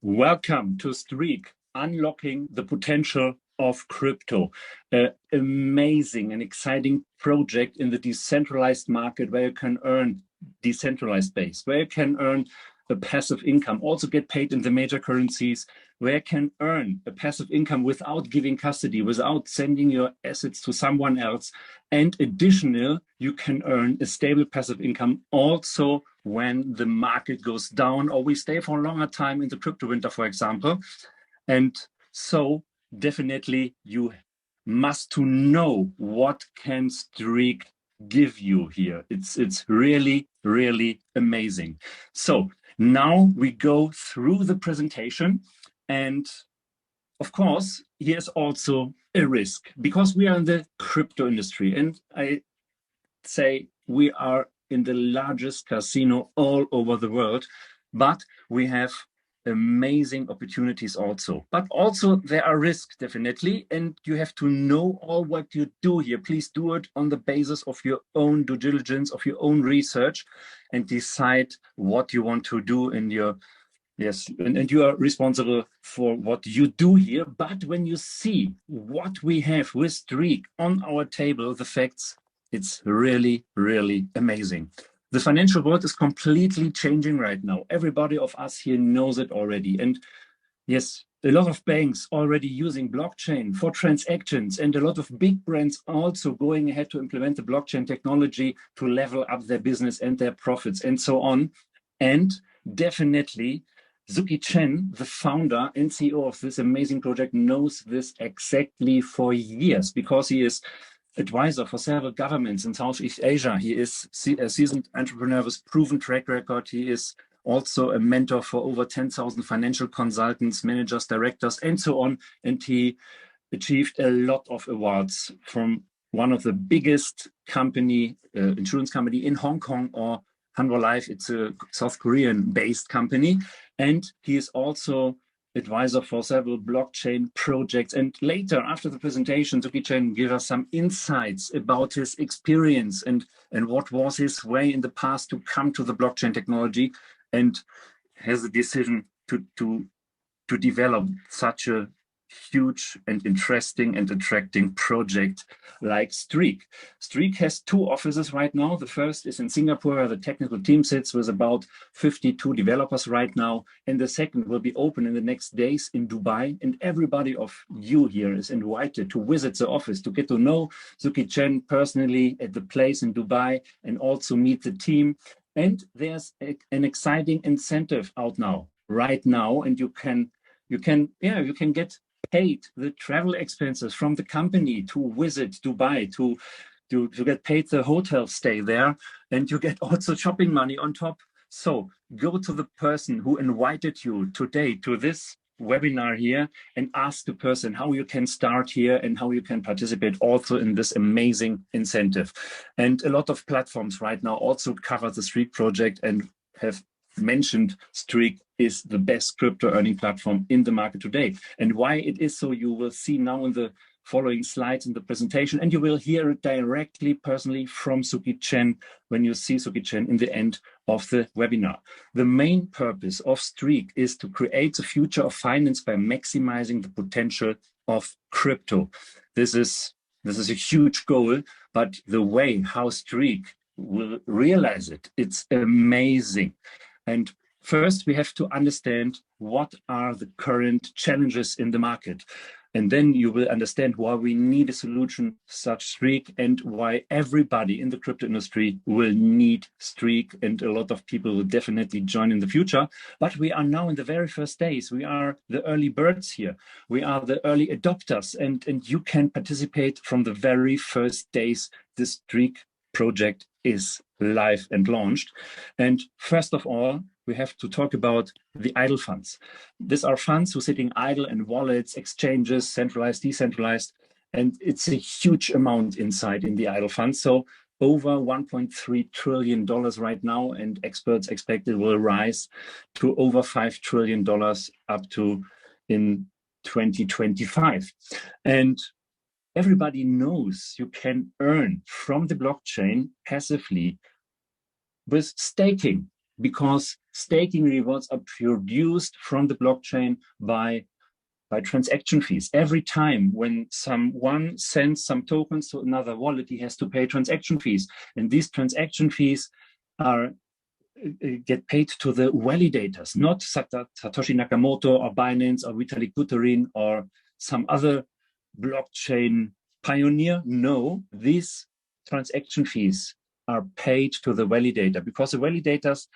Welcome to STREAKK, Unlocking the Potential of Crypto. An amazing and exciting project in the decentralized market where you can earn decentralized base, where you can earn a passive income, also get paid in the major currencies, where you can earn a passive income without giving custody, without sending your assets to someone else. And additional, you can earn a stable passive income also when the market goes down or we stay for a longer time in the crypto winter, for example. And so definitely you must to know what can STREAKK give you here. It's really, really amazing. So now we go through the presentation, and of course, here's also a risk because we are in the crypto industry, and I say we are in the largest casino all over the world, but we have amazing opportunities also. But also there are risks, definitely, and you have to know all what you do here. Please do it on the basis of your own due diligence, of your own research, and decide what you want to do in your and you are responsible for what you do here. But when you see what we have with STREAKK on our table, the facts, it's really, really amazing. The financial world is completely changing right now. Everybody of us here knows it already. And yes, a lot of banks already using blockchain for transactions, and a lot of big brands also going ahead to implement the blockchain technology to level up their business and their profits and so on. And definitely, Suki Chen, the founder and CEO of this amazing project, knows this exactly for years because he is advisor for several governments in Southeast Asia. He is a seasoned entrepreneur with proven track record. He is also a mentor for over 10,000 financial consultants, managers, directors, and so on. And he achieved a lot of awards from one of the biggest insurance company in Hong Kong, or Hanwha Life. It's a South Korean-based company. And he is also advisor for several blockchain projects. And later, after the presentation, Suki Chen give us some insights about his experience and what was his way in the past to come to the blockchain technology, and has a decision to develop such a huge and interesting and attracting project like STREAKK. STREAKK has two offices right now. The first is in Singapore, where the technical team sits with about 52 developers right now. And the second will be open in the next days in Dubai. And everybody of you here is invited to visit the office to get to know Suki Chen personally at the place in Dubai and also meet the team. And there's an exciting incentive out now, right now, and you can get paid the travel expenses from the company to visit Dubai, to get paid the hotel stay there, and you get also shopping money on top. So go to the person who invited you today to this webinar here and ask the person how you can start here and how you can participate also in this amazing incentive. And a lot of platforms right now also cover the STREAKK project and have mentioned STREAKK is the best crypto earning platform in the market today. And why it is so, you will see now in the following slides in the presentation, and you will hear it directly personally from Suki Chen when you see Suki Chen in the end of the webinar. The main purpose of STREAKK is to create the future of finance by maximizing the potential of crypto. This is a huge goal, but the way how STREAKK will realize it, it's amazing. And first, we have to understand what are the current challenges in the market. And then you will understand why we need a solution such STREAKK and why everybody in the crypto industry will need STREAKK, and a lot of people will definitely join in the future. But we are now in the very first days. We are the early birds here. We are the early adopters, and you can participate from the very first days the STREAKK project is live and launched. And first of all, we have to talk about the idle funds. These are funds who are sitting idle in wallets, exchanges, centralized, decentralized, and it's a huge amount inside in the idle funds. So over $1.3 trillion right now, and experts expect it will rise to over $5 trillion up to in 2025. And everybody knows you can earn from the blockchain passively with staking. because staking rewards are produced from the blockchain by transaction fees. Every time when someone sends some tokens to another wallet, he has to pay transaction fees. And these transaction fees are get paid to the validators, not Satoshi Nakamoto or Binance or Vitalik Buterin or some other blockchain pioneer. No, these transaction fees are paid to the validator, because the validators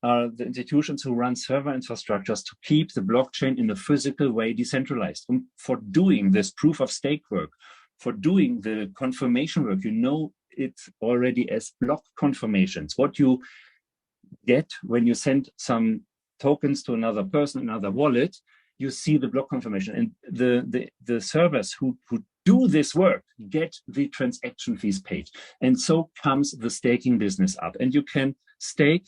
are the institutions who run server infrastructures to keep the blockchain in a physical way decentralized. And for doing this proof of stake work, for doing the confirmation work, you know it already as block confirmations. What you get when you send some tokens to another person, another wallet, you see the block confirmation. And the servers who do this work get the transaction fees paid. And so comes the staking business up. And you can stake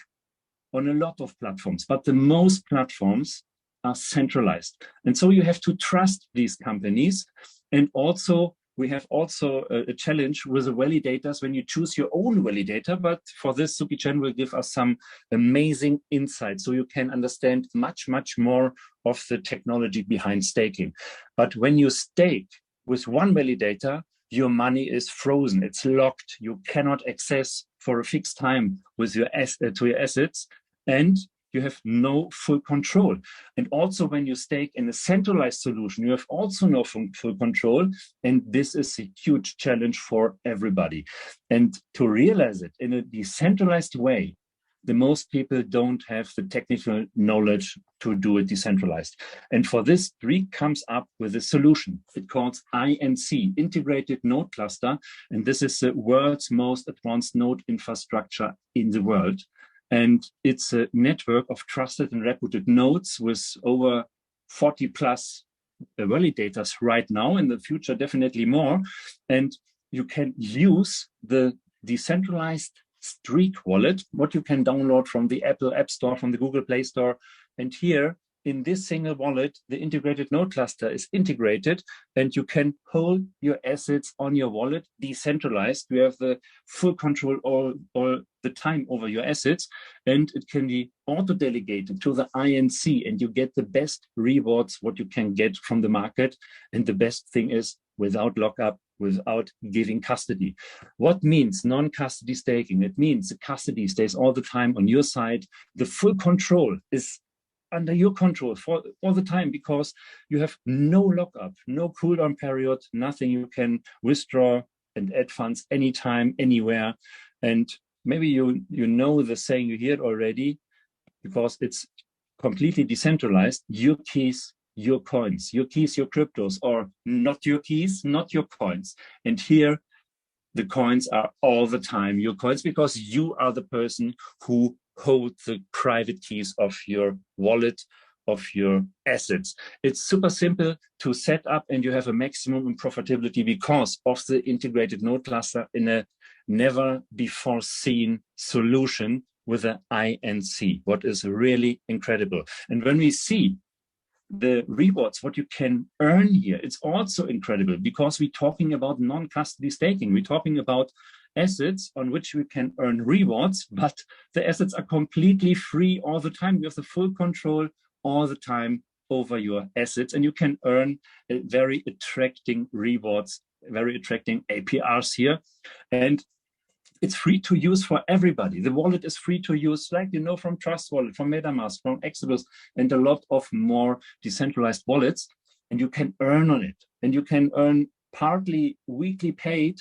on a lot of platforms, but the most platforms are centralized. And so you have to trust these companies. And also, we have also a challenge with the validators when you choose your own validator. But for this, Suki Chen will give us some amazing insights so you can understand much, much more of the technology behind staking. But when you stake with one validator, your money is frozen. It's locked. You cannot access for a fixed time with your to your assets, and you have no full control. And also when you stake in a centralized solution, you have also no full control. And this is a huge challenge for everybody. And to realize it in a decentralized way, the most people don't have the technical knowledge to do it decentralized. And for this, STREAKK comes up with a solution. It calls INC, Integrated Node Cluster. And this is the world's most advanced node infrastructure in the world. And it's a network of trusted and reputed nodes with over 40 plus validators right now. In the future, definitely more. And you can use the decentralized STREAKK wallet, what you can download from the Apple App Store, from the Google Play Store. And here in this single wallet, the integrated node cluster is integrated, and you can hold your assets on your wallet decentralized. You have the full control all the time over your assets, and it can be auto-delegated to the INC, and you get the best rewards what you can get from the market. And the best thing is without lockup, without giving custody. What means non-custody staking? It means the custody stays all the time on your side. The full control is under your control for all the time, because you have no lockup, no cooldown period, nothing. You can withdraw and add funds anytime, anywhere. And maybe you know the saying, you hear it already, because it's completely decentralized. Your keys, your coins, your keys, your cryptos, or not your keys, not your coins. And here, the coins are all the time your coins, because you are the person who hold the private keys of your wallet, of your assets. It's super simple to set up, and you have a maximum in profitability because of the integrated node cluster in a never before seen solution with an INC, what is really incredible. And when we see the rewards, what you can earn here, it's also incredible, because we're talking about non-custody staking. We're talking about assets on which we can earn rewards, but the assets are completely free all the time. You have the full control all the time over your assets, and you can earn very attracting rewards, very attracting APRs here. And it's free to use for everybody. The wallet is free to use, like you know, from Trust Wallet, from MetaMask, from Exodus, and a lot of more decentralized wallets. And you can earn on it. And you can earn partly weekly paid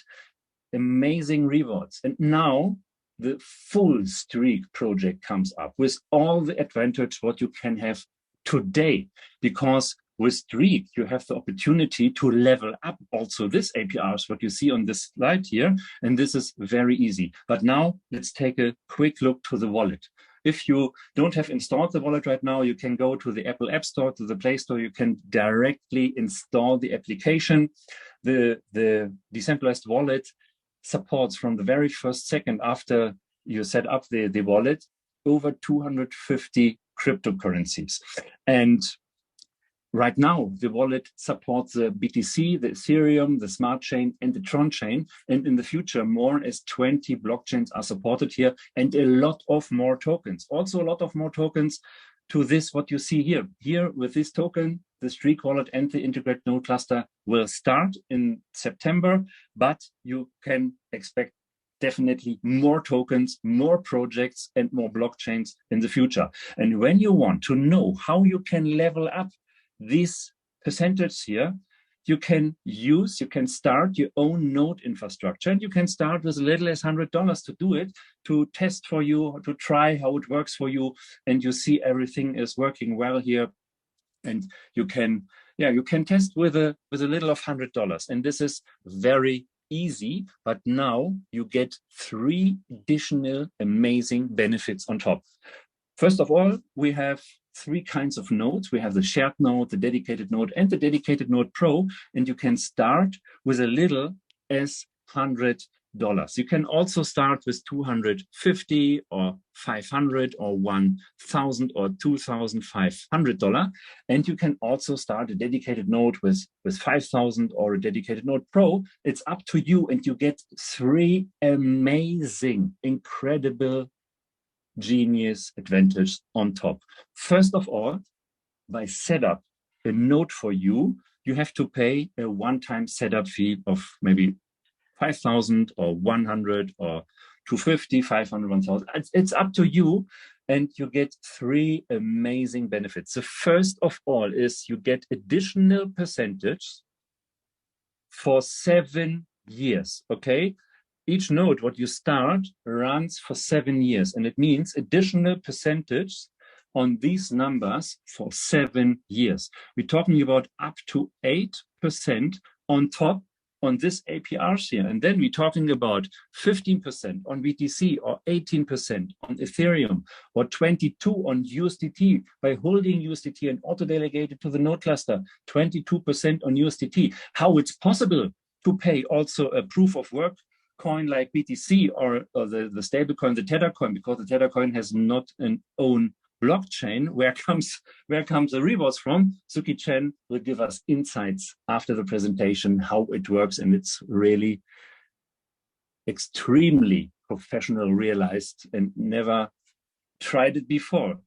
amazing rewards. And now the full STREAKK project comes up with all the advantage what you can have today, because with STREAKK, you have the opportunity to level up also this APRs, what you see on this slide here. And this is very easy. But now let's take a quick look to the wallet. If you don't have installed the wallet right now, you can go to the Apple App Store, to the Play Store. You can directly install the application. The decentralized wallet supports from the very first second after you set up the wallet over 250 cryptocurrencies. And right now, the wallet supports the BTC, the Ethereum, the Smart Chain, and the Tron Chain. And in the future, more as 20 blockchains are supported here, and a lot of more tokens. Also, a lot of more tokens to this, what you see here. Here, with this token, the STREAKK wallet and the integrated node cluster will start in September, but you can expect definitely more tokens, more projects, and more blockchains in the future. And when you want to know how you can level up this percentage here, you can start your own node infrastructure, and you can start with as little as $100 to do it, to test for you, to try how it works for you, and you see everything is working well here. And you can test with a little of $100, and this is very easy. But now you get 3 additional amazing benefits on top. First of all, we have 3 kinds of nodes. We have the shared node, the dedicated node, and the dedicated node pro, and you can start with a little as $100. You can also start with $250 or $500 or $1,000 or $2,500, and you can also start a dedicated node with $5,000 or a dedicated node pro. It's up to you, and you get 3 amazing, incredible, genius advantages on top. First of all, by setup a node for you, you have to pay a one-time setup fee of maybe 5,000 or 100 or 250, 500, 1,000. It's up to you, and you get 3 amazing benefits. The first of all is you get additional percentage for 7 years, okay? Each node, what you start, runs for 7 years, and it means additional percentage on these numbers for 7 years. We're talking about up to 8% on top on this APRs here. And then we're talking about 15% on BTC, or 18% on Ethereum, or 22 on USDT by holding USDT and auto-delegate it to the node cluster, 22% on USDT. How it's possible to pay also a proof of work coin like BTC or the stable coin, the Tether coin, because the Tether coin has not an own blockchain. Where comes the rewards from? Suki Chen will give us insights after the presentation, how it works, and it's really extremely professional, realized, and never tried it before.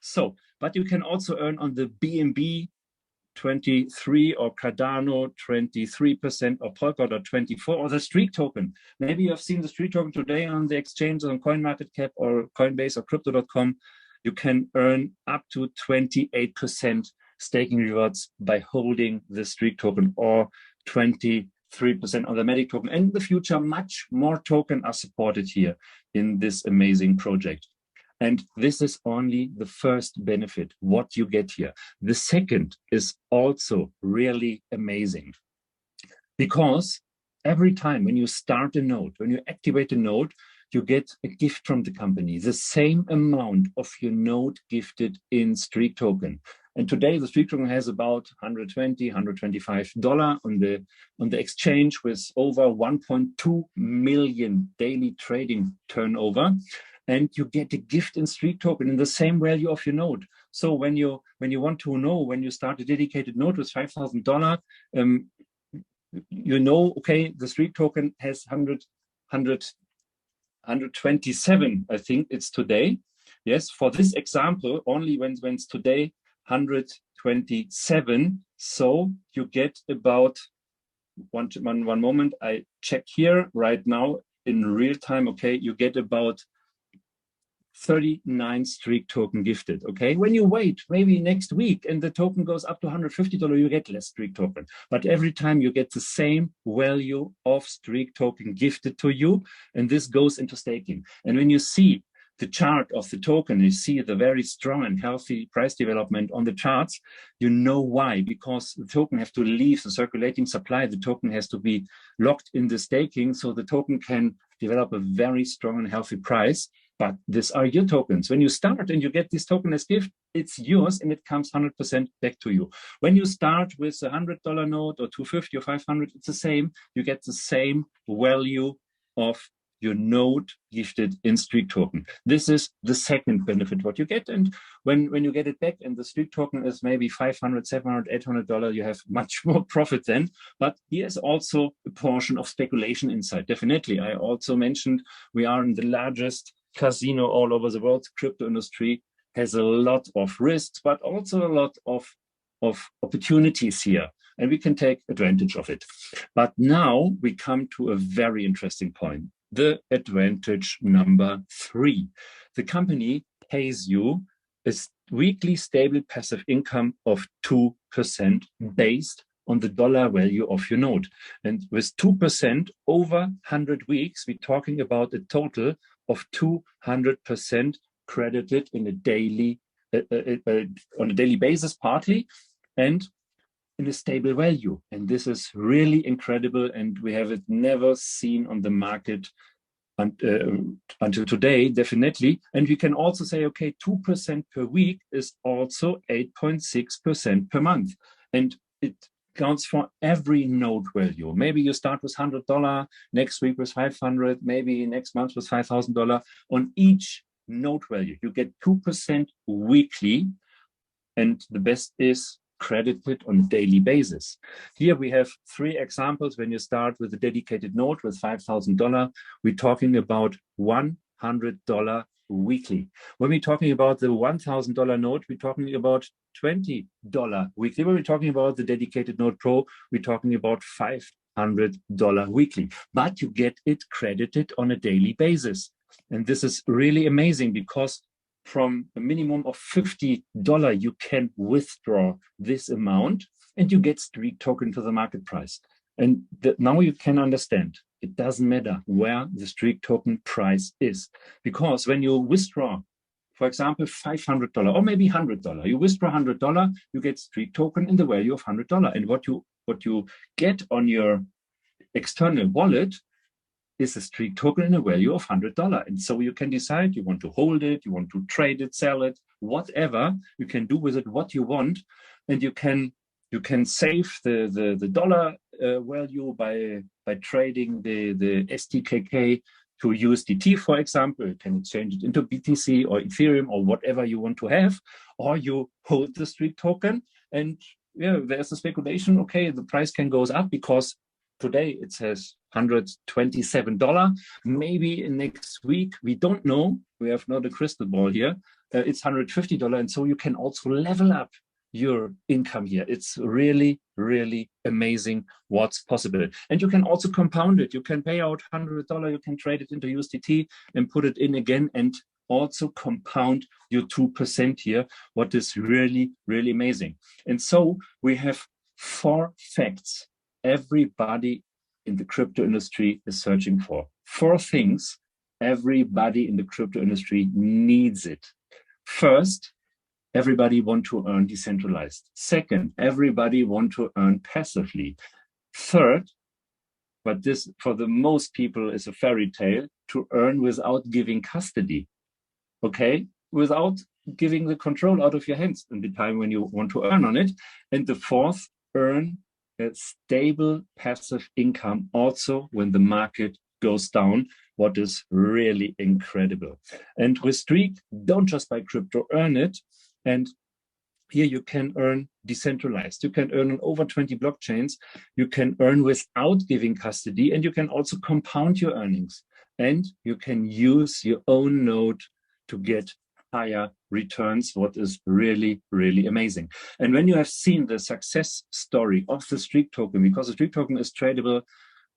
So, but you can also earn on the BNB 23 or Cardano 23% or Polkadot 24 or the STREAKK token. Maybe you have seen the STREAKK token today on the exchange on CoinMarketCap or Coinbase or Crypto.com. You can earn up to 28% staking rewards by holding the STREAKK token, or 23% on the Matic token. And in the future, much more tokens are supported here in this amazing project. And this is only the first benefit, what you get here. The second is also really amazing, because every time when you start a node, when you activate a node, you get a gift from the company, the same amount of your node gifted in STREAKK token. And today the STREAKK token has about $120, $125 on the exchange, with over 1.2 million daily trading turnover. And you get a gift in STREAKK token in the same value of your node. So when you want to know, when you start a dedicated node with $5,000, you know, okay, the STREAKK token has 127, I think it's today. Yes, for this example, only when it's today 127. So you get about one moment. I check here right now in real time. Okay, you get about 39 STREAKK token gifted. Okay, when you wait maybe next week and the token goes up to $150, you get less STREAKK token. But every time you get the same value of STREAKK token gifted to you, and this goes into staking. And when you see the chart of the token, you see the very strong and healthy price development on the charts, you know why. Because the token has to leave the circulating supply, the token has to be locked in the staking, so the token can develop a very strong and healthy price. But these are your tokens. When you start and you get this token as gift, it's yours and it comes 100% back to you. When you start with a $100 note or $250 or $500, it's the same. You get the same value of your node gifted in STREAKK token. This is the second benefit what you get. And when you get it back and the STREAKK token is maybe $500, $700, $800, you have much more profit then. But here's also a portion of speculation inside. Definitely. I also mentioned we are in the largest casino all over the world. Crypto industry has a lot of risks, but also a lot of opportunities here. And we can take advantage of it. But now we come to a very interesting point. The advantage number 3. The company pays you a weekly stable passive income of 2% based on the dollar value of your node. And with 2% over 100 weeks, we're talking about a total of 200% credited in a daily, on a daily basis partly, and in a stable value. And this is really incredible, and we have it never seen on the market until today, definitely. And we can also say, okay, 2% per week is also 8.6% per month. And it counts for every node value. Maybe you start with $100, next week with $500, maybe next month with $5,000. On each node value, you get 2% weekly. And the best is credited on a daily basis. Here we have 3 examples. When you start with a dedicated node with $5,000, we're talking about $100 weekly. When we're talking about the $1,000 node, we're talking about $20 weekly. When we're talking about the dedicated node pro, we're talking about $500 weekly. But you get it credited on a daily basis. And this is really amazing, because from a minimum of $50, you can withdraw this amount and you get STREAKK token to the market price. And now you can understand, it doesn't matter where the STREAKK token price is, because when you withdraw, for example, $500 or maybe $100, you withdraw $100, you get STREAKK token in the value of $100. And what you get on your external wallet is a STREAKK token in a value of $100. And so you can decide you want to hold it, you want to trade it, sell it, whatever. You can do with it what you want. And you can save the dollar value by trading the STKK to USDT, for example. You can exchange it into BTC or Ethereum or whatever you want to have, or you hold the STREAKK token. And yeah, there's a speculation, okay, the price can go up because today it says $127. Maybe next week, we don't know. We have not a crystal ball here. It's $150. And so you can also level up your income here. It's really, really amazing what's possible. And you can also compound it. You can pay out $100. You can trade it into USDT and put it in again and also compound your 2% here, what is really, really amazing. And so we have 4 facts everybody in the crypto industry is searching for. 4 things everybody in the crypto industry needs it. First, everybody want to earn decentralized. Second, everybody want to earn passively. Third, but this for the most people is a fairy tale, to earn without giving custody. Okay? Without giving the control out of your hands in the time when you want to earn on it. And the 4th, earn a stable passive income also when the market goes down, what is really incredible. And with STREAKK, don't just buy crypto, earn it. And here you can earn decentralized. You can earn on over 20 blockchains. You can earn without giving custody, and you can also compound your earnings. And you can use your own node to get higher returns, what is really, really amazing. And when you have seen the success story of the STREAKK token, because the STREAKK token is tradable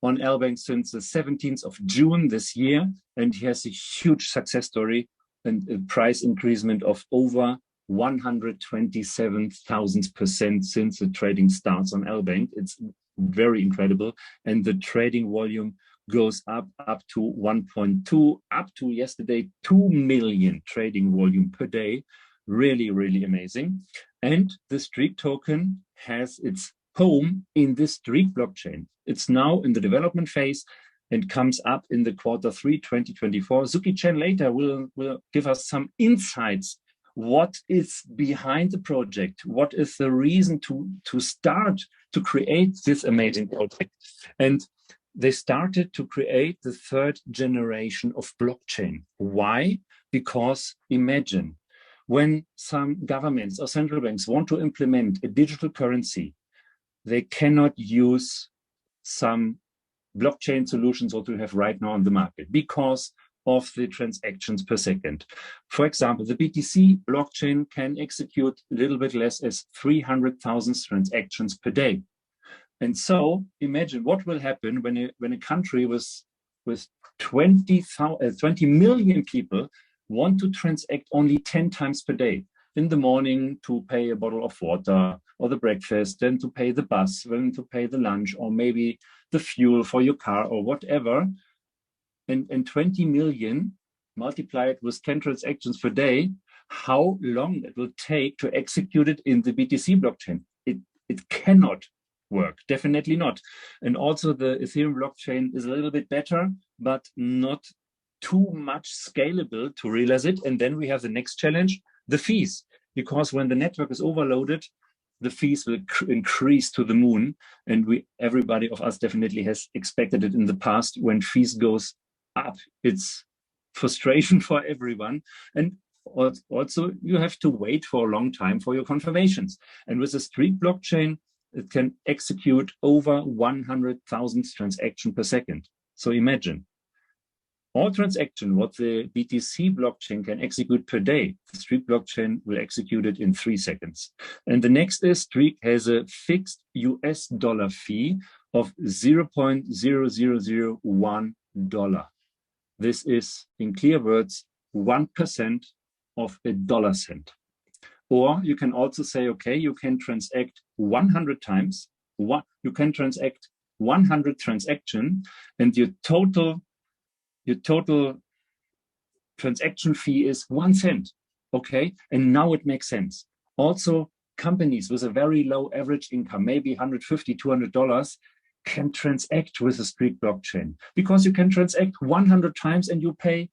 on LBank since the 17th of June this year, and he has a huge success story and a price increasement of over 127,000% since the trading starts on LBank. It's very incredible. And the trading volume goes up to 1.2, up to yesterday, 2 million trading volume per day. Really, really amazing. And the STREAKK token has its home in the STREAKK blockchain. It's now in the development phase and comes up in the Q3 2024. Suki Chen later will give us some insights. What is behind the project? What is the reason to start to create this amazing project? And they started to create the third generation of blockchain. Why? Because imagine when some governments or central banks want to implement a digital currency, they cannot use some blockchain solutions what we have right now on the market because of the transactions per second. For example, the BTC blockchain can execute a little bit less as 300,000 transactions per day. And so imagine what will happen when a country with 20 million people want to transact only 10 times per day. In the morning to pay a bottle of water or the breakfast, then to pay the bus, then to pay the lunch, or maybe the fuel for your car or whatever. And 20 million multiplied with 10 transactions per day, how long it will take to execute it in the BTC blockchain? It cannot work, definitely not. And also the Ethereum blockchain is a little bit better, but not too much scalable to realize it. And then we have the next challenge, the fees, because when the network is overloaded, the fees will increase to the moon. And everybody of us definitely has expected it in the past. When fees goes up, it's frustration for everyone. And also you have to wait for a long time for your confirmations. And with the STREAKK blockchain, it can execute over 100,000 transactions per second. So imagine, all transaction what the BTC blockchain can execute per day, the STREAKK blockchain will execute it in 3 seconds. And the next is STREAKK has a fixed US dollar fee of $0.0001. This is, in clear words, 1% of a dollar cent. Or you can also say, okay, you can transact 100 times, you can transact 100 transactions, and your total transaction fee is 1 cent, okay? And now it makes sense. Also, companies with a very low average income, maybe $150, $200, can transact with the STREAKK blockchain, because you can transact 100 times and you pay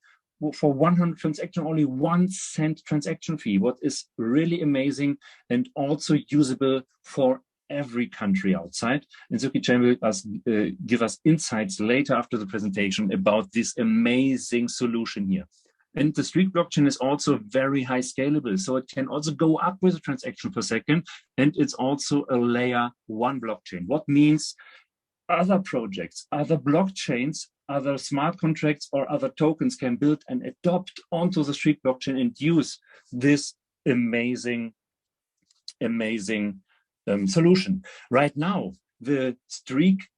for 100 transaction only 1 cent transaction fee, what is really amazing and also usable for every country outside. And Suki Chen will give us insights later after the presentation about this amazing solution here. And the STREAKK blockchain is also very high scalable, so it can also go up with a transaction per second, and it's also a layer 1 blockchain. What means other projects, other blockchains, other smart contracts or other tokens can build and adopt onto the STREAKK blockchain and use this amazing solution. Right now, the STREAKK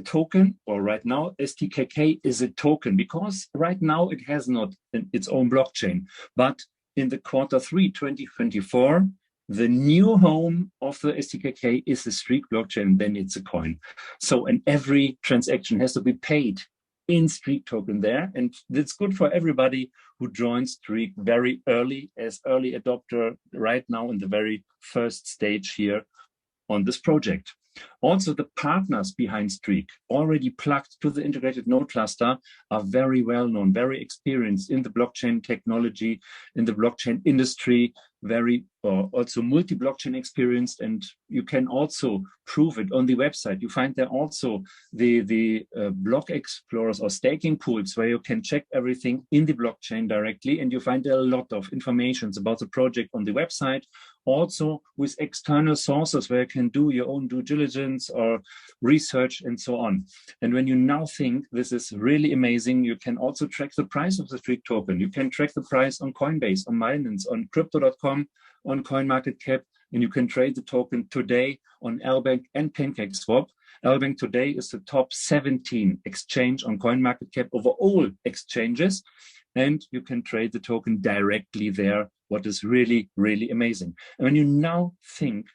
token, or right now STKK is a token, because right now it has not its own blockchain. But in the Q3 2024, the new home of the STKK is the STREAKK blockchain, then it's a coin. So, and every transaction has to be paid in STREAKK token there. And it's good for everybody who joins STREAKK very early, as early adopter right now in the very first stage here on this project. Also, the partners behind STREAKK, already plugged to the integrated node cluster, are very well known, very experienced in the blockchain technology, in the blockchain industry, very also multi-blockchain experienced, and you can also prove it on the website. You find there also the block explorers or staking pools where you can check everything in the blockchain directly, and you find a lot of information about the project on the website. Also with external sources where you can do your own due diligence or research and so on. And when you now think this is really amazing, you can also track the price of the STREAKK token. You can track the price on Coinbase, on Binance, on Crypto.com, on CoinMarketCap, and you can trade the token today on LBank and PancakeSwap. LBank today is the top 17 exchange on CoinMarketCap over all exchanges, and you can trade the token directly there, what is really, really amazing. And when you now think,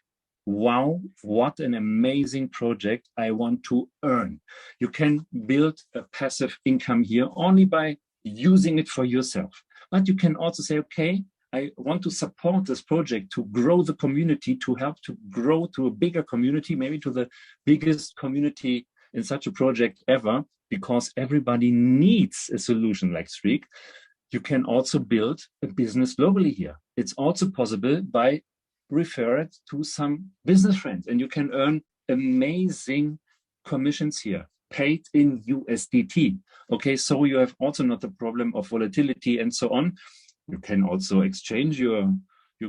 wow, what an amazing project I want to earn. You can build a passive income here only by using it for yourself. But you can also say, okay, I want to support this project to grow the community, to help to grow to a bigger community, maybe to the biggest community in such a project ever, because everybody needs a solution like STREAKK. You can also build a business globally here. It's also possible by refer it to some business friends, and you can earn amazing commissions here. paid in USDT. Okay, so you have also not the problem of volatility and so on. You can also exchange your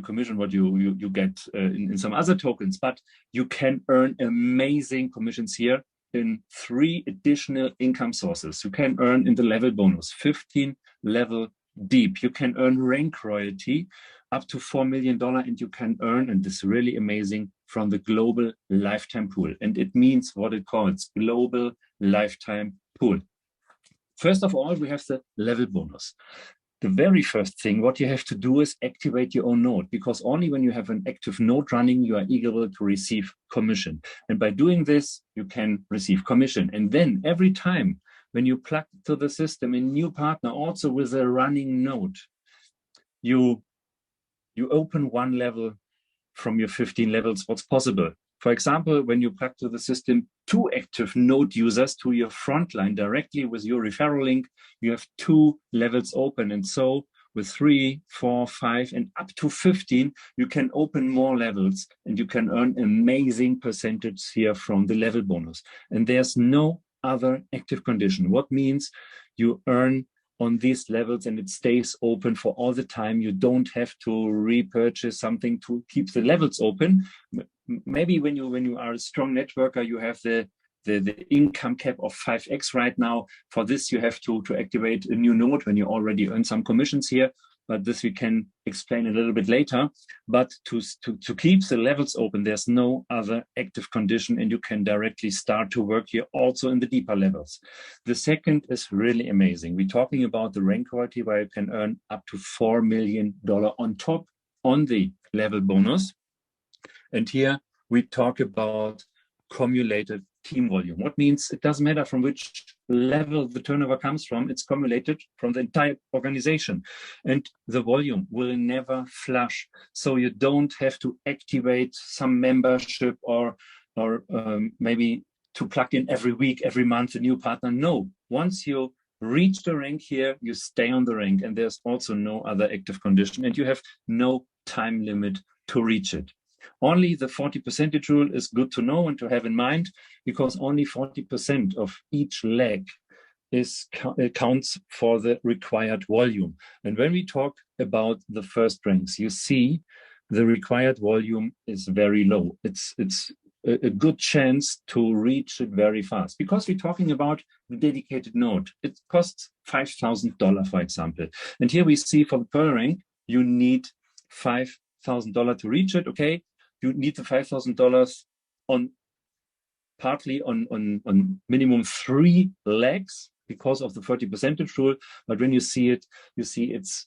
commission, what you get in some other tokens, but you can earn amazing commissions here in 3 additional income sources. You can earn in the level bonus, 15 level deep. You can earn rank royalty up to $4 million, and you can earn, and this is really amazing, from the global lifetime pool. And it means what it calls global lifetime pool. First of all, we have the level bonus. The very first thing, what you have to do is activate your own node, because only when you have an active node running, you are able to receive commission. And by doing this, you can receive commission. And then every time when you plug to the system a new partner, also with a running node, you open one level from your 15 levels, what's possible. For example, when you plug to the system 2 active node users to your front line directly with your referral link, you have 2 levels open. And so with 3, 4, 5, and up to 15, you can open more levels and you can earn amazing percentage here from the level bonus. And there's no other active condition. What means you earn on these levels and it stays open for all the time. You don't have to repurchase something to keep the levels open. Maybe when you are a strong networker, you have the income cap of 5x right now. For this, you have to activate a new node when you already earn some commissions here. But this we can explain a little bit later. But to keep the levels open, there's no other active condition, and you can directly start to work here also in the deeper levels. The second is really amazing. We're talking about the rank royalty, where you can earn up to $4 million on top on the level bonus. And here we talk about cumulated team volume. What means it doesn't matter from which level the turnover comes from, it's cumulated from the entire organization. And the volume will never flush. So you don't have to activate some membership or maybe to plug in every week, every month a new partner. No, once you reach the rank here, you stay on the rank, and there's also no other active condition, and you have no time limit to reach it. Only the 40% rule is good to know and to have in mind, because only 40% of each leg counts for the required volume. And when we talk about the first ranks, you see the required volume is very low. It's a good chance to reach it very fast, because we're talking about the dedicated node. It costs $5,000, for example. And here we see for the Pearl rank, you need $5,000 to reach it. Okay, you need the $5,000 on partly on minimum 3 legs because of the 30% rule. But when you see it, you see it's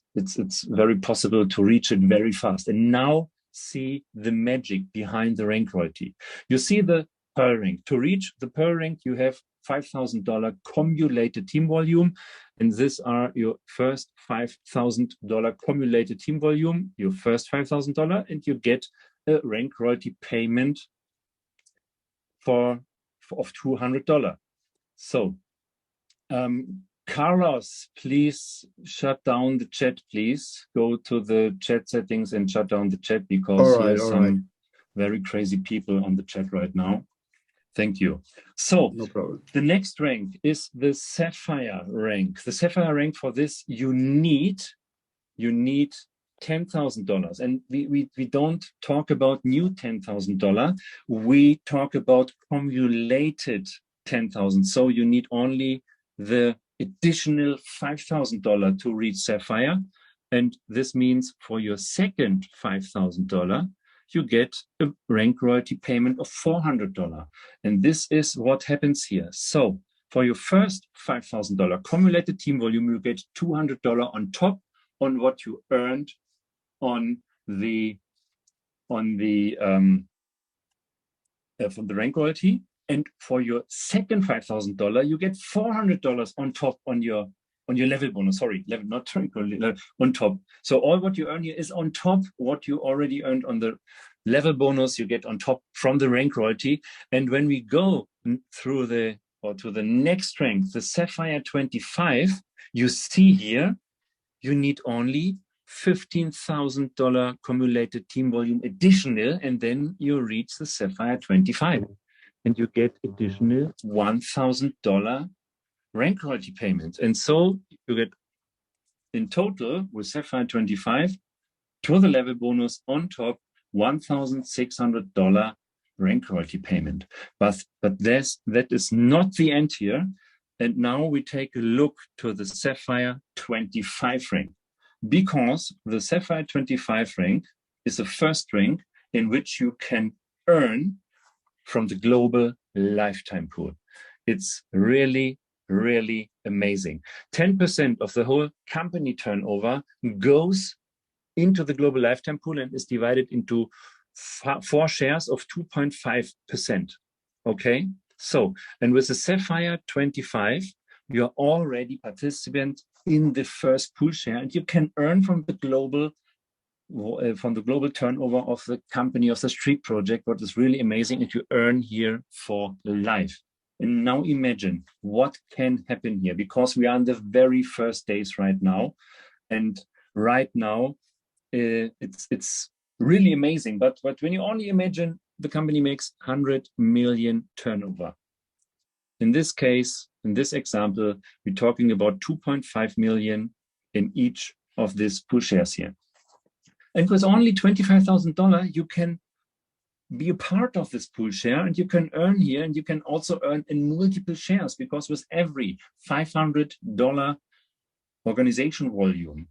very possible to reach it very fast. And now see the magic behind the rank royalty. You see the Pearl rank. To reach the Pearl rank, you have $5,000 cumulated team volume, and these are your first $5,000 cumulated team volume, your first $5,000, and you get a rank royalty payment of $200. So, Carlos, please shut down the chat, please. Go to the chat settings and shut down the chat, because there's some very crazy people on the chat right now. Thank you. So no problem. The next rank is the Sapphire rank. The Sapphire rank, for this, you need $10,000. And we don't talk about new $10,000. We talk about cumulated 10,000. So you need only the additional $5,000 to reach Sapphire. And this means for your second $5,000, you get a rank royalty payment of $400. And this is what happens here. So for your first $5,000 cumulated team volume, you get $200 on top on what you earned from the rank royalty. And for your second $5,000, you get $400 on top on your level bonus. Sorry, level, not on top. So all what you earn here is on top what you already earned on the level bonus. You get on top from the rank royalty. And when we go through to the next rank, the Sapphire 25, you see here you need only $15,000 cumulated team volume additional, and then you reach the Sapphire 25. and you get additional $1,000 rank royalty payments. And so you get in total with Sapphire 25 to the level bonus on top $1,600 rank royalty payment. But that is not the end here. And now we take a look to the Sapphire 25 rank, because the Sapphire 25 rank is the first rank in which you can earn from the global lifetime pool. It's really, really amazing. 10% of the whole company turnover goes into the global lifetime pool and is divided into 4 shares of 2.5%. Okay, so, and with the Sapphire 25, you're already participant in the first pool share, and you can earn from the global turnover of the company, of the STREAKK project. What is really amazing is you earn here for life. And now imagine what can happen here, because we are in the very first days right now, and right now it's really amazing. But when you only imagine the company makes 100 million turnover. In this case, in this example, we're talking about 2.5 million in each of these pool shares here. And with only $25,000, you can be a part of this pool share, and you can earn here, and you can also earn in multiple shares, because with every $500 organization volume,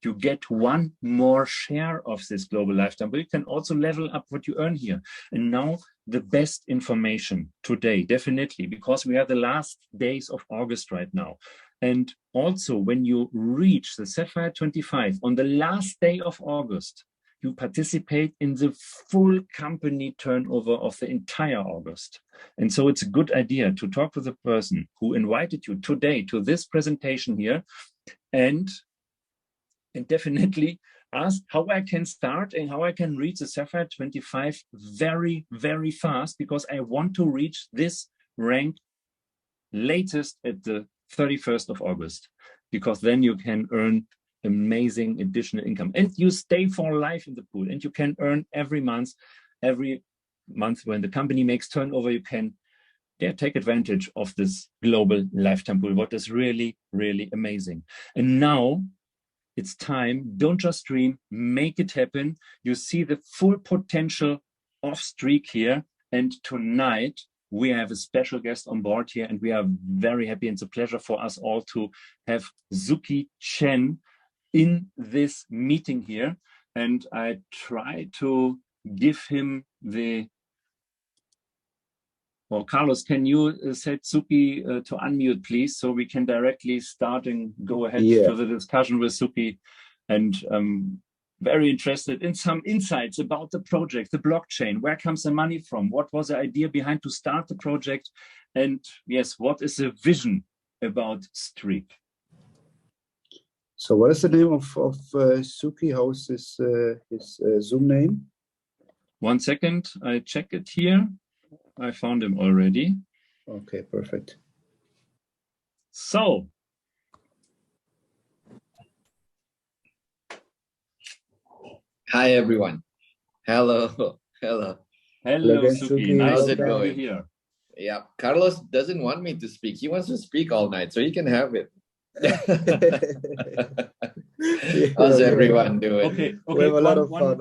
you get 1 more share of this global lifetime, but you can also level up what you earn here. And now the best information today, definitely, because we are the last days of August right now. And also when you reach the Sapphire 25 on the last day of August, you participate in the full company turnover of the entire August. And so it's a good idea to talk to the person who invited you today to this presentation here, and definitely ask how I can start and how I can reach the Sapphire 25 very, very fast, because I want to reach this rank latest at the 31st of August, because then you can earn amazing additional income, and you stay for life in the pool, and you can earn every month when the company makes turnover. You can take advantage of this global lifetime pool, what is really, really amazing. And now it's time. Don't just dream, make it happen. You see the full potential of STREAKK here, and tonight we have a special guest on board here, and we are very happy. And it's a pleasure for us all to have Suki Chen in this meeting here. And I try to give him the, well, Carlos, can you set Suki to unmute, please, so we can directly start and go ahead to the discussion with Suki. And very interested in some insights about the project, the blockchain, where comes the money from, what was the idea behind to start the project, and yes, what is the vision about STREAKK? So what is the name of Suki? How is his Zoom name? 1 second, I check it here. I found him already. Okay, perfect. So, hi everyone. Hello. Hello, Suki. How's it going? Here. Yeah, Carlos doesn't want me to speak. He wants to speak all night, so he can have it. How's everyone doing? Okay. We have a lot of fun.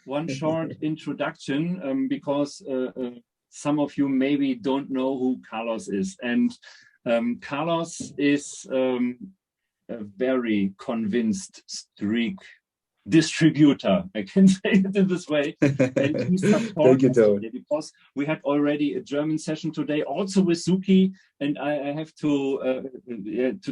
One short introduction, because some of you maybe don't know who Carlos is. And Carlos is a very convinced STREAKK distributor, I can say it in this way. And he supports us today, because we had already a German session today, also with Suki, and I have to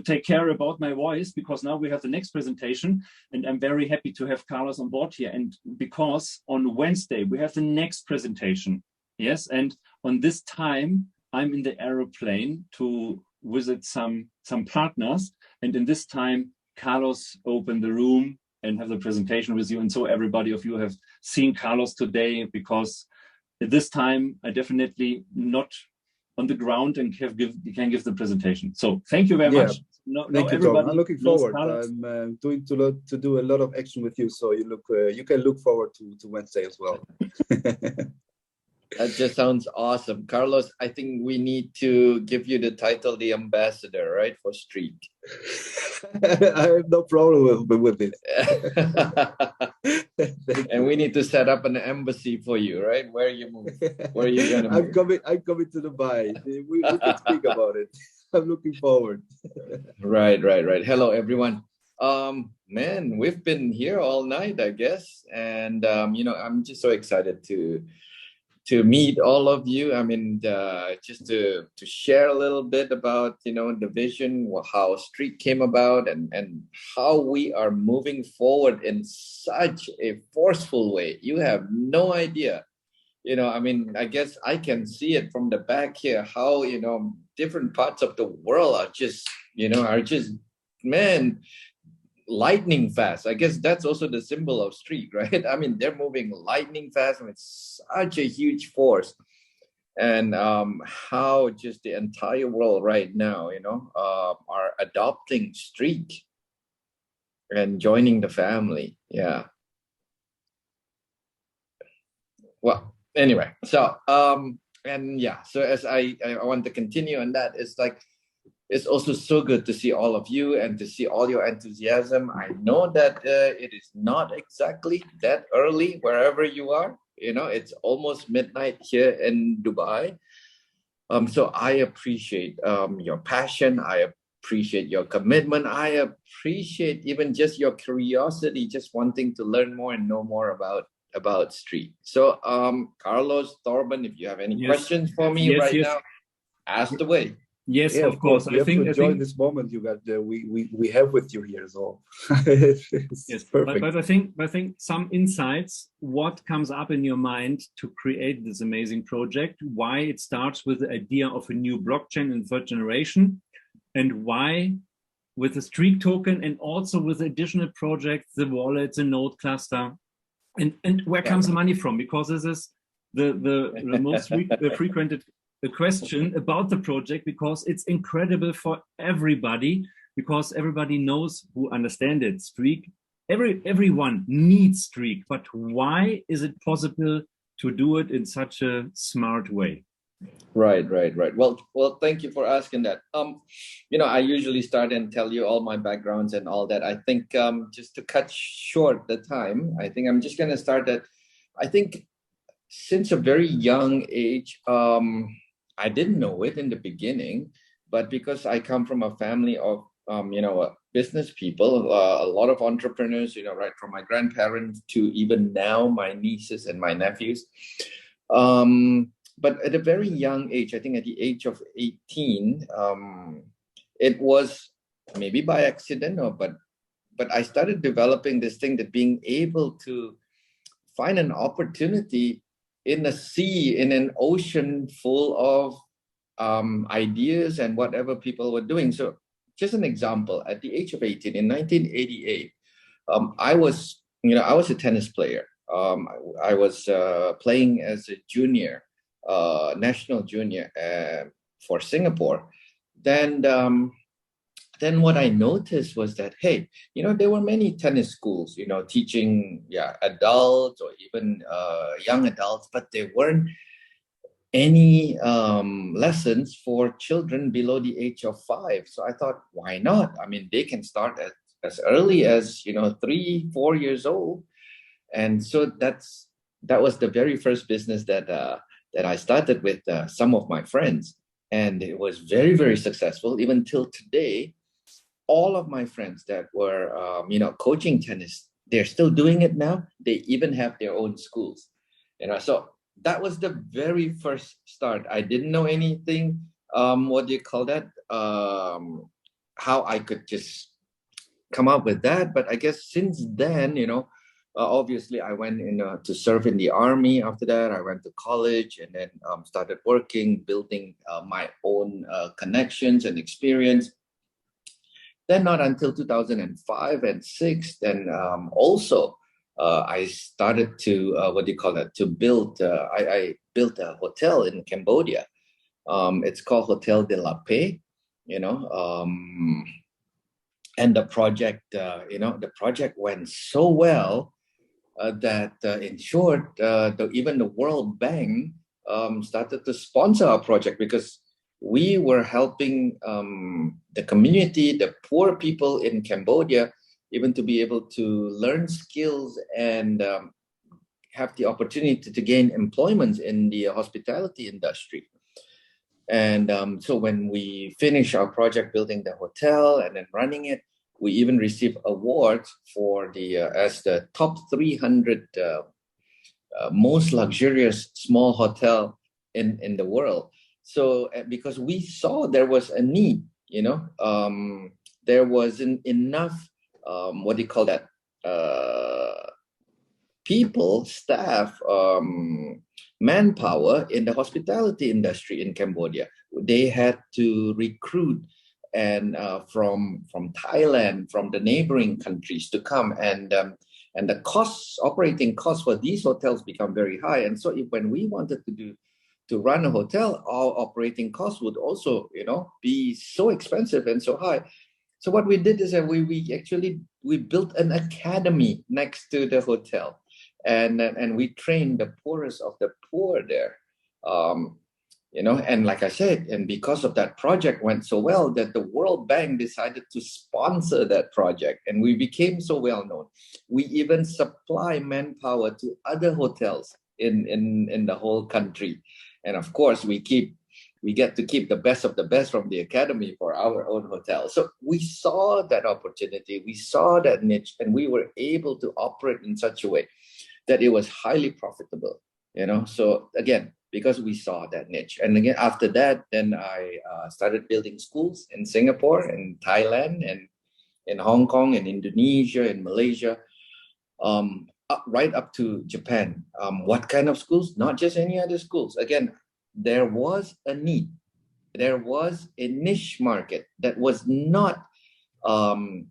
take care about my voice, because now we have the next presentation, and I'm very happy to have Carlos on board here. And because on Wednesday we have the next presentation, yes, and on this time I'm in the aeroplane to visit some partners, and in this time Carlos opened the room and have the presentation with you. And so everybody of you have seen Carlos today, because at this time I definitely not on the ground and can give the presentation. So thank you very much. Thank you, Tom. I'm looking forward. I'm doing to do a lot of action with you, so you can look forward to Wednesday as well. That just sounds awesome. Carlos, I think we need to give you the title, the ambassador, right, for STREAKK. I have no problem with it. And we need to set up an embassy for you, right? Where you move? Where are you gonna move? I'm coming to Dubai. We can speak about it. I'm looking forward. Right. Hello, everyone. Man, we've been here all night, I guess, and I'm just so excited to meet all of you. I mean, just to share a little bit about, the vision, how STREAKK came about, and how we are moving forward in such a forceful way. You have no idea. I mean, I guess I can see it from the back here, how, different parts of the world are just, man, lightning fast. I guess that's also the symbol of STREAKK, right? I mean, they're moving lightning fast with such a huge force. And how just the entire world right now, are adopting STREAKK and joining the family. Yeah. Well, anyway, so so as I want to continue on that, it's also so good to see all of you and to see all your enthusiasm. I know that it is not exactly that early wherever you are. It's almost midnight here in Dubai. So I appreciate your passion. I appreciate your commitment. I appreciate even just your curiosity, just wanting to learn more and know more about STREAKK. So Carlos, Torben, if you have any questions for me now, ask away. Yes, of course. I think enjoy this moment you got. We have with you here as well. Yes, perfect. But I think some insights. What comes up in your mind to create this amazing project? Why it starts with the idea of a new blockchain in third generation, and why with the STREAKK token and also with additional projects, the wallet, the node cluster, and where comes the money from? Because this is the most frequented the question about the project, because it's incredible for everybody, because everybody knows who understand it. STREAKK, everyone needs STREAKK, but why is it possible to do it in such a smart way? Right. Well, thank you for asking that. I usually start and tell you all my backgrounds and all that. I think just to cut short the time, I think I'm just gonna start that. I think since a very young age, I didn't know it in the beginning, but because I come from a family of, business people, a lot of entrepreneurs, right from my grandparents to even now my nieces and my nephews. But at a very young age, I think at the age of 18, it was maybe by accident, but I started developing this thing, that being able to find an opportunity in a sea, in an ocean full of ideas and whatever people were doing. So just an example, at the age of 18, in 1988, I was a tennis player. I was playing as a junior, national junior for Singapore. Then what I noticed was that, hey, there were many tennis schools, teaching adults or even young adults, but there weren't any lessons for children below the age of 5. So I thought, why not? I mean, they can start as early as 3-4 years old. And so that was the very first business that I started with some of my friends, and it was very, very successful. Even till today, all of my friends that were coaching tennis, they're still doing it now. They even have their own schools. So that was the very first start. I didn't know anything. What do you call that? How I could just come up with that. But I guess since then, obviously I went to serve in the army. After that, I went to college and then started working, building my own connections and experience. Then not until 2005 and 6, then also I started to to build. I built a hotel in Cambodia. It's called Hotel de la Paix. And the project went so well that in short, even the World Bank started to sponsor our project because we were helping the community, the poor people in Cambodia, even to be able to learn skills and have the opportunity to gain employment in the hospitality industry. And so when we finished our project building the hotel and then running it, we even received awards for as the top 300 most luxurious small hotel in the world. So because we saw there was a need, there wasn't enough, people, staff, manpower in the hospitality industry in Cambodia. They had to recruit and from Thailand, from the neighboring countries to come, and the operating costs for these hotels become very high. And so when we wanted to run a hotel, our operating costs would also, be so expensive and so high. So what we did is that we built an academy next to the hotel, and we trained the poorest of the poor there. And like I said, and because of that project went so well that the World Bank decided to sponsor that project, and we became so well known. We even supply manpower to other hotels in the whole country. And of course, we get to keep the best of the best from the academy for our own hotel. So we saw that opportunity, we saw that niche, and we were able to operate in such a way that it was highly profitable. So again, because we saw that niche. And again, after that, then I started building schools in Singapore, in Thailand, and in Hong Kong, and Indonesia, and Malaysia, right up to Japan. What kind of schools? Not just any other schools. Again, there was a need. There was a niche market that was not 100%,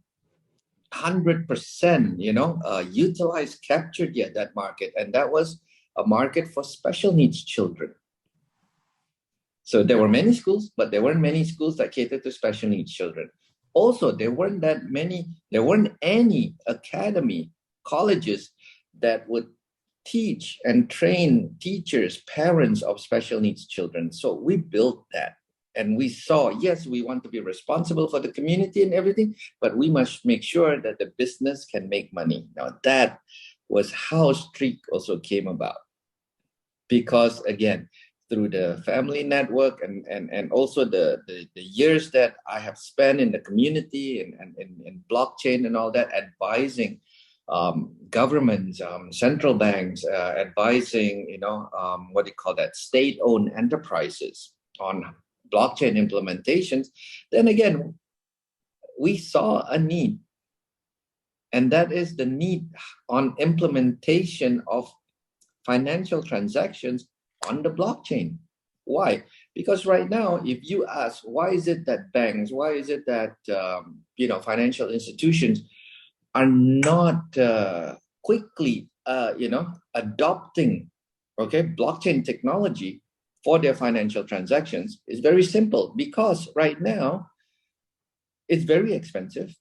utilized, captured yet, that market. And that was a market for special needs children. So there were many schools, but there weren't many schools that catered to special needs children. Also, there weren't any academy, colleges that would teach and train teachers, parents of special needs children. So we built that. And we saw, yes, we want to be responsible for the community and everything, but we must make sure that the business can make money. Now, that was how STREAKK also came about. Because again, through the family network and also the years that I have spent in the community and blockchain and all that, advising governments, central banks, advising, state-owned enterprises on blockchain implementations, then again, we saw a need. And that is the need on implementation of financial transactions on the blockchain. Why? Because right now, if you ask, why is it that banks, why is it that financial institutions are not quickly adopting blockchain technology for their financial transactions? Is very simple, because right now it's very expensive.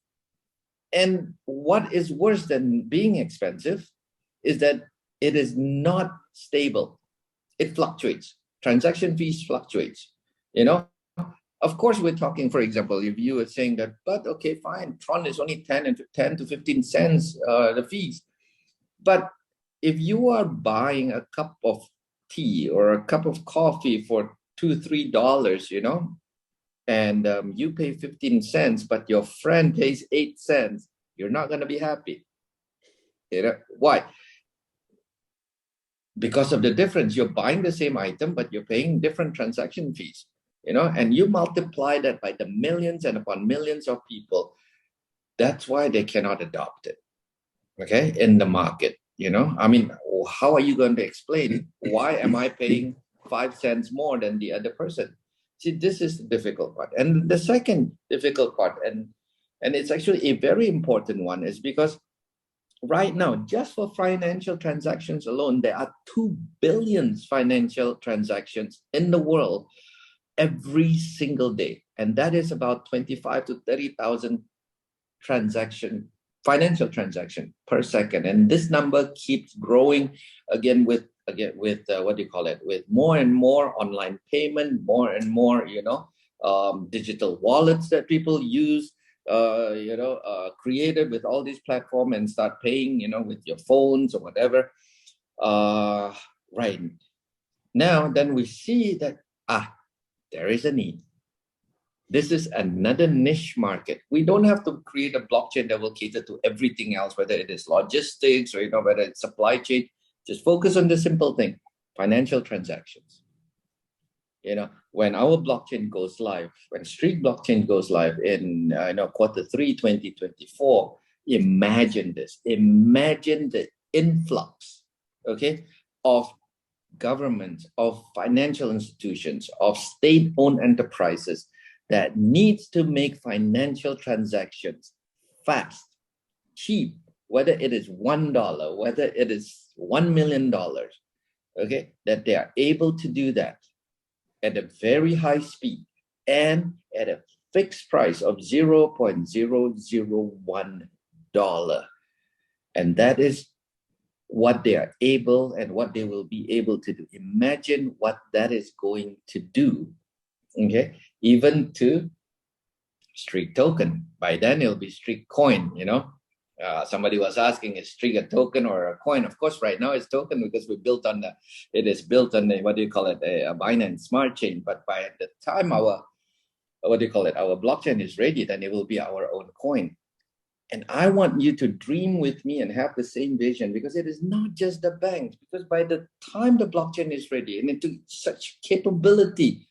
And what is worse than being expensive is that it is not stable. It fluctuates. Transaction fees fluctuates. Of course, we're talking, for example, if you were saying that, but okay, fine, Tron is only 10 to 15 cents, the fees. But if you are buying a cup of tea or a cup of coffee for $2-3, and you pay 15 cents, but your friend pays 8 cents, you're not going to be happy. Why? Because of the difference. You're buying the same item, but you're paying different transaction fees. And you multiply that by the millions and upon millions of people. That's why they cannot adopt it, in the market. How are you going to explain it? Why am I paying 5 cents more than the other person? See, this is the difficult part. And the second difficult part, and it's actually a very important one, is because right now, just for financial transactions alone, there are 2 billion financial transactions in the world every single day. And that is about 25 to 30,000 financial transaction per second. And this number keeps growing again with again with what do you call it? With more and more online payment, more and more, digital wallets that people use, created with all these platforms and start paying, with your phones or whatever. Right now, then we see that, there is a need. This is another niche market. We don't have to create a blockchain that will cater to everything else, whether it is logistics or, whether it's supply chain. Just focus on the simple thing, financial transactions. When our blockchain goes live, when STREAKK blockchain goes live in Q3 2024, imagine this. Imagine the influx, of governments, of financial institutions, of state-owned enterprises that needs to make financial transactions fast, cheap, whether it is $1, whether it is $1 million, that they are able to do that at a very high speed and at a fixed price of $0.001. And that is what they are able and what they will be able to do. Imagine what that is going to do, even to STREAKK token. By then it'll be STREAKK coin, Somebody was asking, is STREAKK a token or a coin? Of course, right now it's token because it is built on a Binance Smart Chain. But by the time our blockchain is ready, then it will be our own coin. And I want you to dream with me and have the same vision, because it is not just the banks. Because by the time the blockchain is ready and into such capability,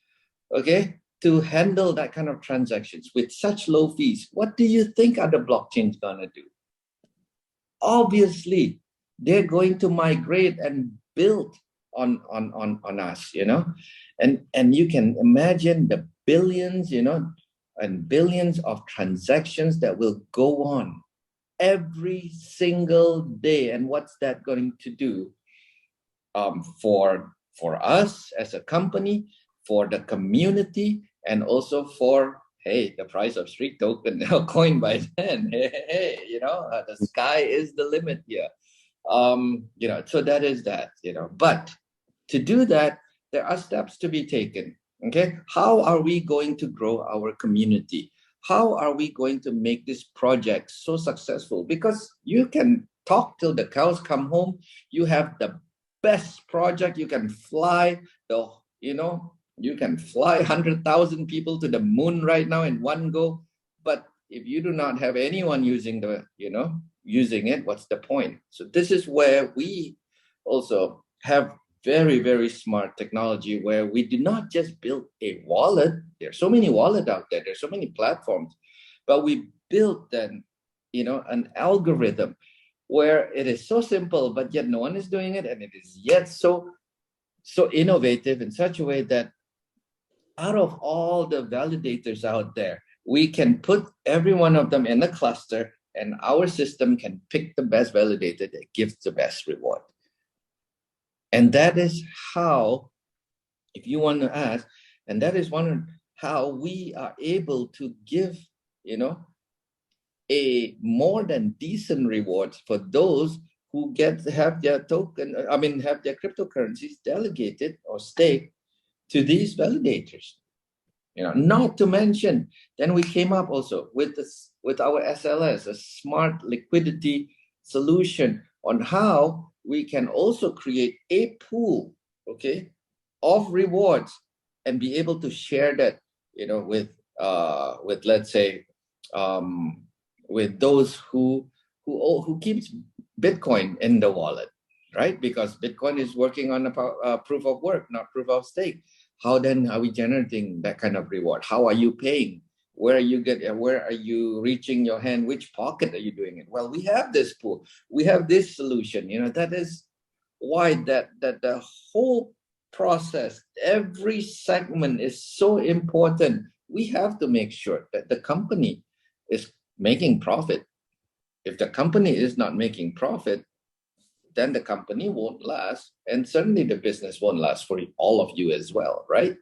to handle that kind of transactions with such low fees, what do you think are the blockchains gonna do? Obviously, they're going to migrate and build on us, and you can imagine the billions, and billions of transactions that will go on every single day. And what's that going to do for us as a company, for the community, and also for the price of STREAKK token coin by then. The sky is the limit here. So that is that. But to do that, there are steps to be taken. How are we going to grow our community? How are we going to make this project so successful? Because you can talk till the cows come home. You have the best project. You can fly 100,000 people to the moon right now in one go. But if you do not have anyone using it, what's the point? So this is where we also have very, very smart technology, where we do not just build a wallet. There's so many wallets out there. There's so many platforms, but we built an algorithm where it is so simple, but yet no one is doing it, and it is yet so innovative in such a way that out of all the validators out there, we can put every one of them in a cluster, and our system can pick the best validator that gives the best reward. And that is how, if you want to ask, and that is how we are able to give, a more than decent rewards for those who have their cryptocurrencies delegated or staked to these validators. Not to mention, then we came up also with our SLS, a smart liquidity solution on how we can also create a pool, of rewards and be able to share that, with let's say, with those who keeps Bitcoin in the wallet, right? Because Bitcoin is working on a proof of work, not proof of stake. How then are we generating that kind of reward? How are you paying? Where are you reaching your hand? Which pocket are you doing it? Well, we have this pool. We have this solution. That is why that the whole process, every segment is so important. We have to make sure that the company is making profit. If the company is not making profit, then the company won't last, and certainly the business won't last for all of you as well, right?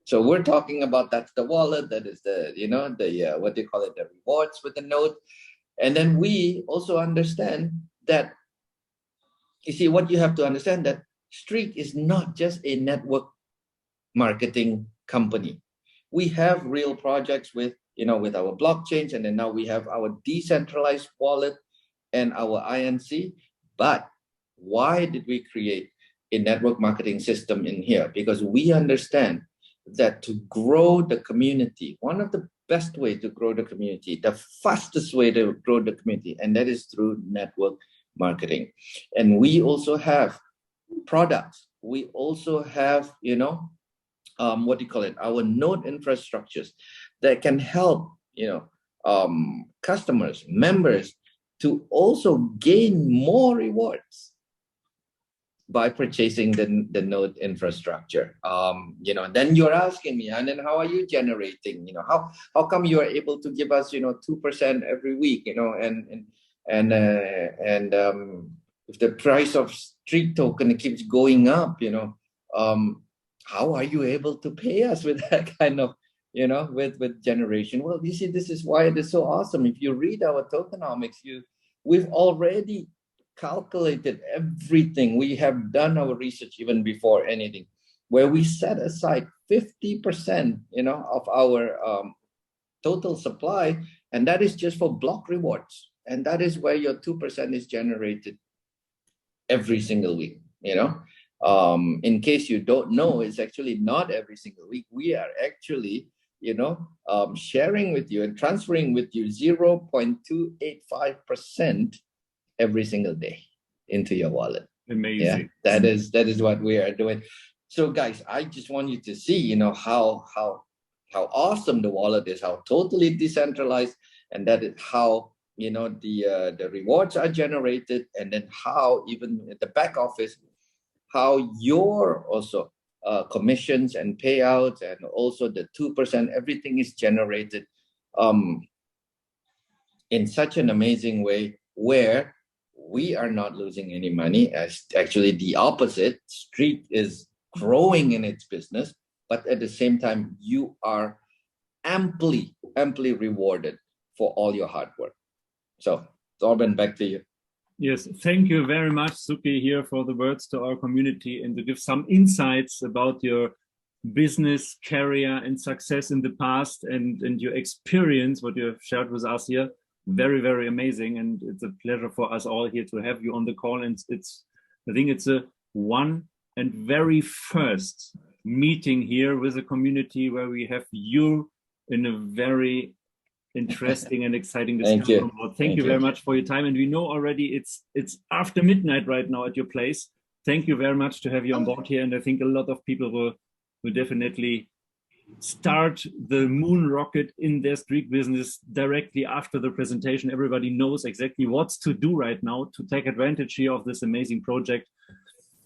So we're talking about, that's the wallet, that is the what do you call it, the rewards with the node. And then we also understand that, you see, what you have to understand, that STREAKK is not just a network marketing company. We have real projects with, with our blockchains, and then now we have our decentralized wallet and our INC. But why did we create a network marketing system in here? Because we understand that to grow the community, one of the best way to grow the community, the fastest way to grow the community, and that is through network marketing. And we also have products. We also have, what do you call it? Our node infrastructures that can help, customers, members to also gain more rewards by purchasing the node infrastructure. Then you're asking me, and then how are you generating? How come you are able to give us, 2% every week? If the price of STREAKK token keeps going up, how are you able to pay us with that kind of, with generation? Well, you see, this is why it is so awesome. If you read our tokenomics, we've already calculated everything. We have done our research even before anything, where we set aside 50%, of our total supply, and that is just for block rewards. And that is where your 2% is generated every single week, In case you don't know, it's actually not every single week. We are actually, sharing with you and transferring with you 0.285% every single day into your wallet. Amazing. Yeah, that is what we are doing. So guys, I just want you to see, how awesome the wallet is, how totally decentralized, and that is how, the rewards are generated, and then how even at the back office, how your also commissions and payouts and also the 2%, everything is generated in such an amazing way where we are not losing any money. As actually the opposite, STREAKK is growing in its business, but at the same time, you are amply rewarded for all your hard work. So, Torben, back to you. Yes, thank you very much, Suki, here for the words to our community and to give some insights about your business, career, and success in the past, and your experience, what you have shared with us here. Very, very amazing, and it's a pleasure for us all here to have you on the call. And I think it's a one and very first meeting here with the community where we have you in a very interesting and exciting discussion. Thank you very much for your time. And we know already it's after midnight right now at your place. Thank you very much to have you on board here. And I think a lot of people will definitely start the moon rocket in their STREAKK business directly after the presentation. Everybody knows exactly what's to do right now to take advantage here of this amazing project.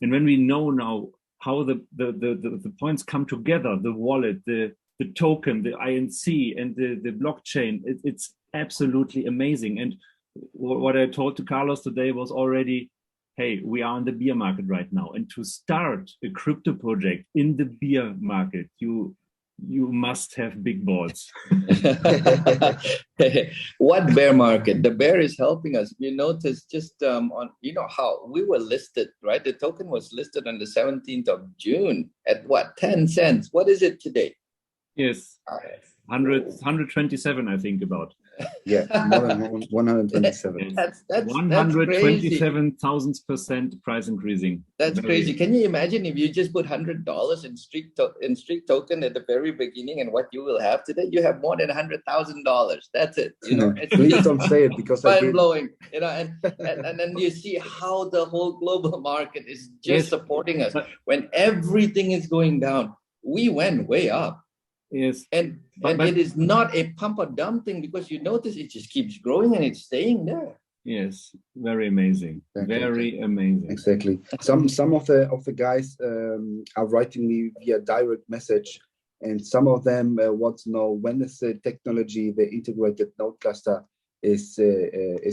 And when we know now how the points come together, the wallet, the token, the INC, and the blockchain, it's absolutely amazing. And what I told to Carlos today was already, hey, we are in the beer market right now. And to start a crypto project in the beer market, you must have big balls. What bear market? The bear is helping us. You notice just on, how we were listed, right? The token was listed on the 17th of June at what, 10 cents? What is it today? Yes, 127, I think about. Yeah, more than 127. That's 127,000% price increasing. That's crazy. Can you imagine if you just put $100 in STREAKK token at the very beginning, and what you will have today? You have more than $100,000. That's it. Please don't say it, because mind blowing. And then you see how the whole global market is just supporting us. When everything is going down, we went way up. Yes, and it is not a pump or dump thing, because you notice it just keeps growing and it's staying there. Yes, very amazing. Exactly. Very amazing. Exactly. Some of the guys are writing me via direct message, and some of them want to know when is the technology, the integrated node cluster, is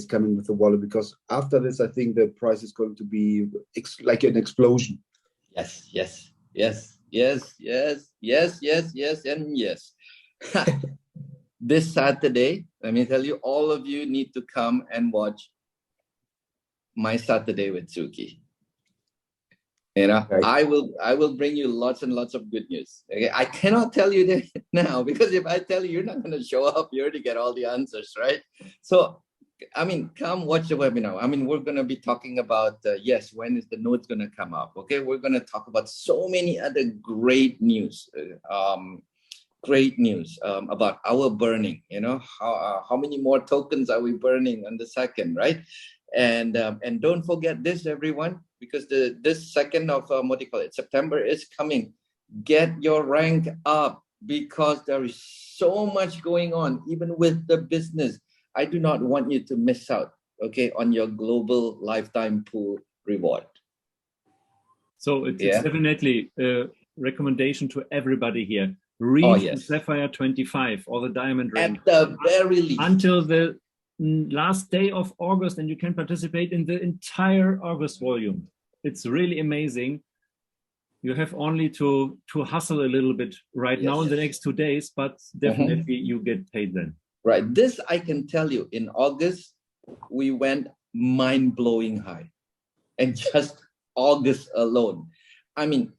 coming with the wallet, because after this, I think the price is going to be like an explosion. Yes, and yes. This Saturday, let me tell you, all of you need to come and watch My Saturday with Suki. Right. I will bring you lots and lots of good news. Okay, I cannot tell you that now, because if I tell you, you're not going to show up here to get all the answers, right? So, I mean, come watch the webinar. I mean, we're going to be talking about, yes, when is the notes going to come up? Okay, we're going to talk about so many other great news. About our burning. How many more tokens are we burning on the second, right? And don't forget this, everyone, because this second of September is coming. Get your rank up, because there is so much going on, even with the business. I do not want you to miss out, okay, on your global lifetime pool reward. So it's definitely a recommendation to everybody here. Read the Sapphire 25 or the Diamond rank at the very least until the last day of August, and you can participate in the entire August volume. It's really amazing. You have only to hustle a little bit now in the next 2 days, but definitely you get paid then. Right. This I can tell you, in August, we went mind-blowing high. And just August alone. I mean,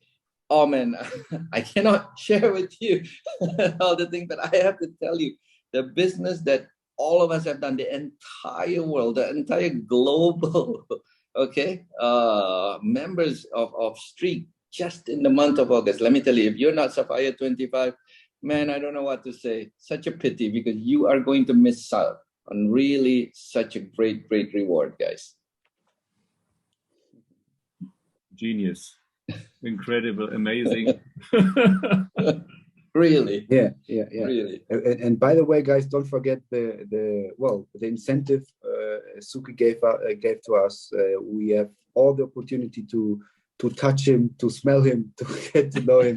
oh man, I cannot share with you all the things, but I have to tell you, the business that all of us have done, the entire world, the entire global, members of STREAKK, just in the month of August. Let me tell you, if you're not Sapphire 25, man, I don't know what to say. Such a pity, because you are going to miss out on really such a great reward, guys. Genius. Incredible, amazing. Really? Yeah. Really. And by the way, guys, don't forget the incentive Suki gave to us. We have all the opportunity to touch him, to smell him, to get to know him,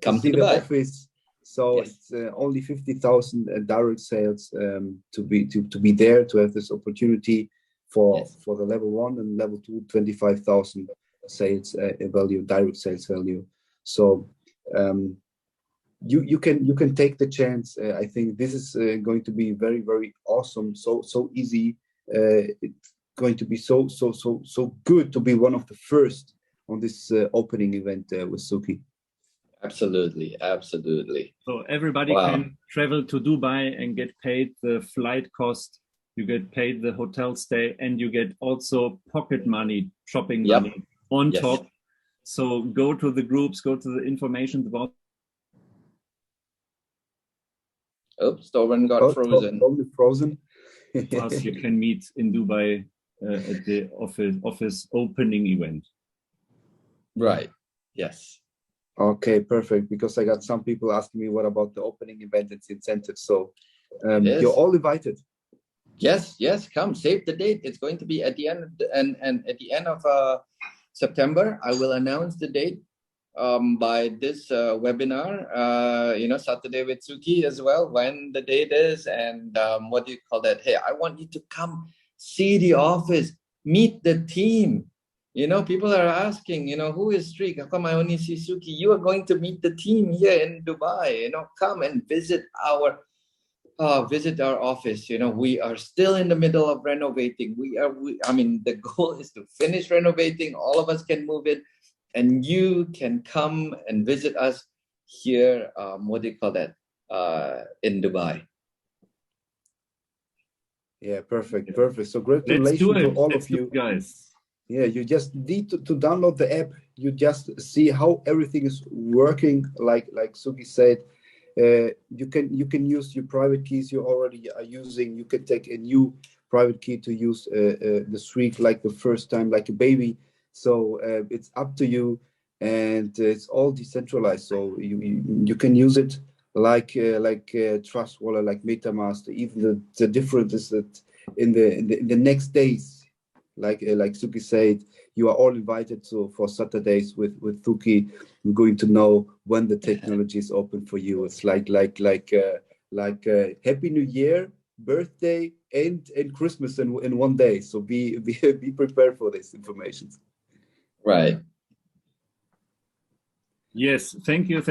come to see the office. So yes. It's only 50,000 direct sales to be there, to have this opportunity for the level 1 and level 2, 25,000 sales value, direct sales value. So you can take the chance. I think this is going to be very, very awesome. So easy. It's going to be so good to be one of the first on this opening event with Suki. Absolutely. So everybody can travel to Dubai and get paid the flight cost. You get paid the hotel stay, and you get also pocket money, shopping money on top. So go to the groups, go to the information about. Oops, Torben got frozen. Frozen. Plus, you can meet in Dubai at the office opening event. Right. Yes. Okay, perfect. Because I got some people asking me what about the opening event, it's incentive. So you're all invited. Yes, come save the date. It's going to be at the end at the end of September. I will announce the date by this webinar. Saturday with Suki as well, when the date is, and Hey, I want you to come see the office, meet the team. People are asking, who is STREAKK? How come I only see Suki? You are going to meet the team here in Dubai. Come and visit our office. We are still in the middle of renovating. The goal is to finish renovating. All of us can move in, and you can come and visit us here. In Dubai. Yeah, perfect. So congratulations to all of you guys. Yeah, you just need to download the app. You just see how everything is working. Like Suki said, you can use your private keys you already are using. You can take a new private key to use the STREAKK like the first time, like a baby. So it's up to you, and it's all decentralized. So you can use it like Trust Wallet, like MetaMask. Even the difference is that in the next days. Like Suki said, you are all invited for Saturdays with Suki. We're going to know when the technology is open for you. It's like Happy New Year, birthday, and Christmas in one day. So be prepared for this information. Right. Yes, thank you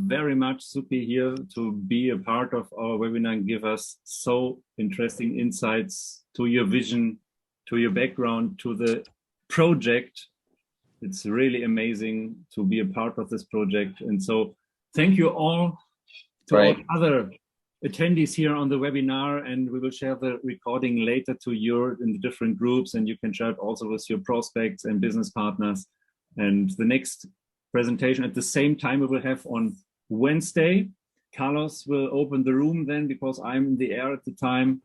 very much, Suki, here to be a part of our webinar and give us so interesting insights to your vision, to your background, to the project. It's really amazing to be a part of this project. And so thank you all to all other attendees here on the webinar, and we will share the recording later to you in the different groups, and you can share it also with your prospects and business partners. And the next presentation at the same time we will have on Wednesday. Carlos will open the room then, because I'm in the air at the time.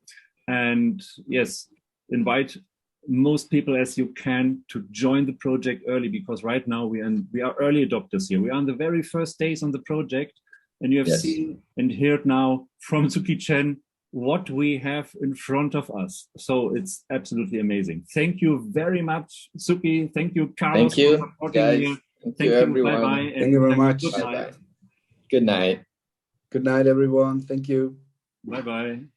And yes, invite most people as you can to join the project early, because right now we are early adopters here. We are on the very first days on the project, and you have seen and heard now from Suki Chen what we have in front of us. So it's absolutely amazing. Thank you very much, Suki. Thank you, Carlos. Thank you, guys. Thank you, everyone. Bye-bye. Thank you very much. Bye-bye. Good night. Good night, everyone. Thank you. Bye-bye.